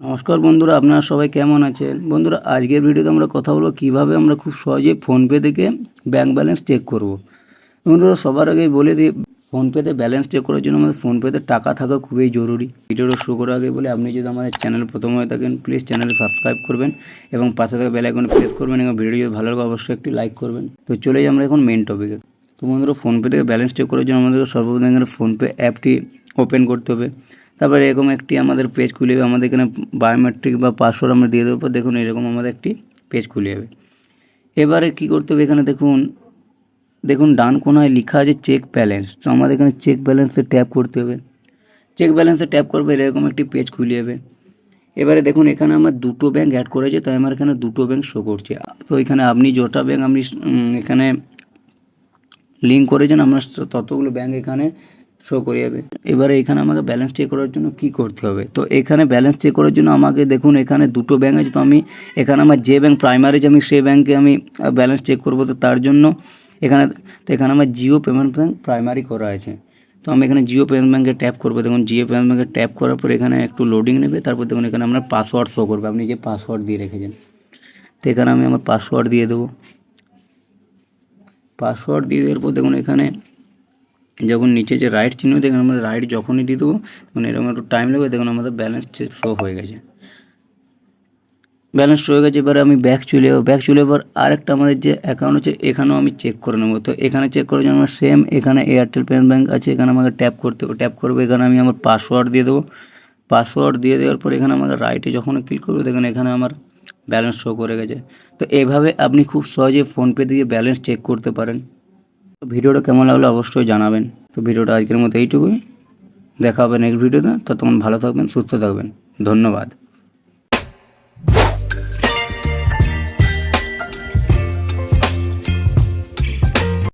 নমস্কার বন্ধুরা, আপনারা সবাই কেমন আছেন? বন্ধুরা, আজকের ভিডিওতে আমরা কথা বলবো কীভাবে আমরা খুব সহজে ফোনপে থেকে ব্যাঙ্ক ব্যালেন্স চেক করব। বন্ধুরা, সবার আগে বলে দিই, ফোনপেতে ব্যালেন্স চেক করার জন্য আমাদের ফোনপেতে টাকা থাকা খুবই জরুরি। ভিডিওটা শুরু করার আগে বলে, আপনি যদি আমাদের চ্যানেলে প্রথম হয়ে থাকেন প্লিজ চ্যানেলে সাবস্ক্রাইব করবেন এবং পাশে থাকা বেল আইকনে প্রেস করবেন এবং ভিডিও যদি ভালো লাগে অবশ্যই একটি লাইক করবেন। তো চলে যাই আমরা এখন মেন টপিকে। তো বন্ধুরা, ফোনপে থেকে ব্যালেন্স চেক করার জন্য আমাদের সর্বপ্রথম এখানে ফোনপে অ্যাপটি ওপেন করতে হবে। তারপরে এরকম একটি আমাদের পেজ খুলে যাবে, আমাদের এখানে বায়োমেট্রিক বা পাসওয়ার্ড আমরা দিয়ে দেবো। দেখুন এরকম আমাদের একটি পেজ খুলে যাবে। এবারে কি করতে হবে, এখানে দেখুন ডান কোনায় লেখা আছে চেক ব্যালেন্স। তো আমাদের এখানে চেক ব্যালেন্সে ট্যাপ করতে হবে। চেক ব্যালেন্সে ট্যাপ করবে, এরকম একটি পেজ খুলে যাবে। এবারে দেখুন এখানে আমার দুটো ব্যাঙ্ক অ্যাড করেছে, তাই আমার এখানে দুটো ব্যাঙ্ক শো করছে। তো এখানে আপনি যটা ব্যাঙ্ক আপনি এখানে লিঙ্ক করেছেন, আপনার ততগুলো ব্যাঙ্ক এখানে শো করে যাবে। এবারে এখানে আমাকে ব্যালেন্স চেক করার জন্য কি করতে হবে, তো এখানে ব্যালেন্স চেক করার জন্য আমাকে দেখুন এখানে দুটো ব্যাঙ্ক আছে। তো আমি এখানে আমার যে ব্যাঙ্ক প্রাইমারি আছে আমি সেই ব্যাঙ্কে আমি ব্যালেন্স চেক করব। তো তার জন্য এখানে আমার জিও পেমেন্ট ব্যাঙ্ক প্রাইমারি করা আছে। তো আমি এখানে জিও পেমেন্ট ব্যাঙ্কে ট্যাপ করবো। দেখুন জিও পেমেন্ট ব্যাঙ্কে ট্যাপ করার পর এখানে একটু লোডিং নেবে। তারপর দেখুন এখানে আপনার পাসওয়ার্ড শো করবে, আপনি যে পাসওয়ার্ড দিয়ে রেখেছেন। তো এখানে আমি আমার পাসওয়ার্ড দিয়ে দেবো। পাসওয়ার্ড দিয়ে দেওয়ার পর দেখুন এখানে যখন নিচে যে রাইট চিহ্ন, দেখুন আমরা রাইট যখনই দিয়ে দেবো তখন এরকম একটু টাইম লাগবে। দেখুন আমাদের ব্যালেন্স শো হয়ে গেছে, ব্যালেন্স শো হয়ে গেছে। এবারে আমি ব্যাক চলে যাবো। ব্যাক চলে যাবার আরেকটা আমাদের যে অ্যাকাউন্ট আছে এখানেও আমি চেক করে নেবো। তো এখানে চেক করার জন্য আমার সেম এখানে এয়ারটেল পেমেন্ট ব্যাঙ্ক আছে, এখানে আমাকে ট্যাপ করতে হবে। ট্যাপ করবো, এখানে আমি আমার পাসওয়ার্ড দিয়ে দেবো। পাসওয়ার্ড দিয়ে দেওয়ার পর এখানে আমাদের রাইটে যখন ক্লিক করবো দেখুন এখানে আমার ব্যালেন্স শো করে গেছে। তো এইভাবে আপনি খুব সহজে ফোনপে দিয়ে ব্যালেন্স চেক করতে পারেন। ভিডিওটা কেমন লাগলো অবশ্যই জানাবেন। তো ভিডিওটা আজকের মতো এইটুকুই, দেখা হবে নেক্সট ভিডিওতে। ততক্ষণ ভালো থাকবেন, সুস্থ থাকবেন, ধন্যবাদ।